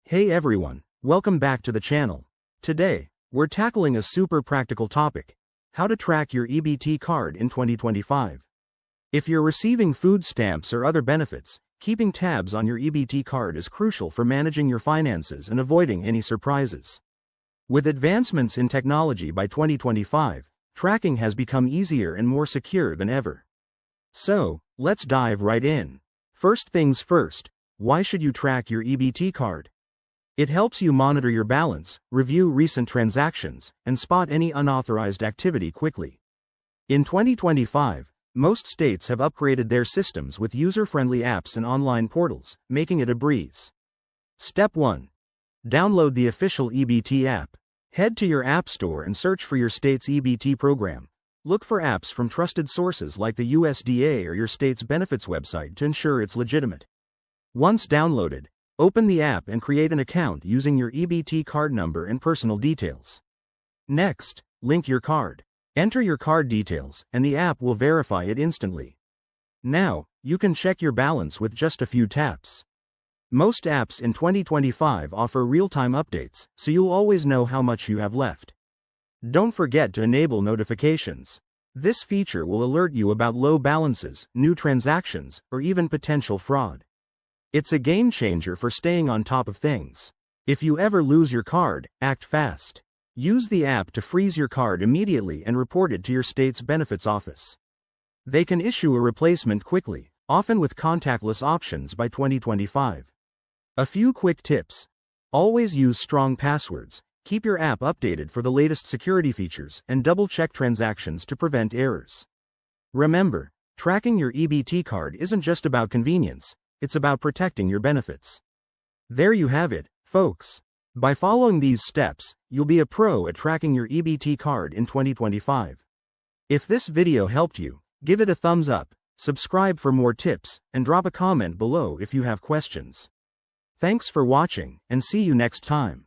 Hey everyone, welcome back to the channel. Today, we're tackling a super practical topic: how to track your EBT card in 2025. If you're receiving food stamps or other benefits, keeping tabs on your EBT card is crucial for managing your finances and avoiding any surprises. With advancements in technology by 2025, tracking has become easier and more secure than ever. So, let's dive right in. First things first, why should you track your EBT card? It helps you monitor your balance, review recent transactions, and spot any unauthorized activity quickly. In 2025, most states have upgraded their systems with user-friendly apps and online portals, making it a breeze. Step 1. Download the official EBT app. Head to your app store and search for your state's EBT program. Look for apps from trusted sources like the USDA or your state's benefits website to ensure it's legitimate. Once downloaded, open the app and create an account using your EBT card number and personal details. Next, link your card. Enter your card details, and the app will verify it instantly. Now, you can check your balance with just a few taps. Most apps in 2025 offer real-time updates, so you'll always know how much you have left. Don't forget to enable notifications. This feature will alert you about low balances, new transactions, or even potential fraud. It's a game changer for staying on top of things. If you ever lose your card, act fast. Use the app to freeze your card immediately and report it to your state's benefits office. They can issue a replacement quickly, often with contactless options by 2025. A few quick tips. Always use strong passwords, keep your app updated for the latest security features, and double-check transactions to prevent errors. Remember, tracking your EBT card isn't just about convenience. It's about protecting your benefits. There you have it, folks. By following these steps, you'll be a pro at tracking your EBT card in 2025. If this video helped you, give it a thumbs up, subscribe for more tips, and drop a comment below if you have questions. Thanks for watching, and see you next time.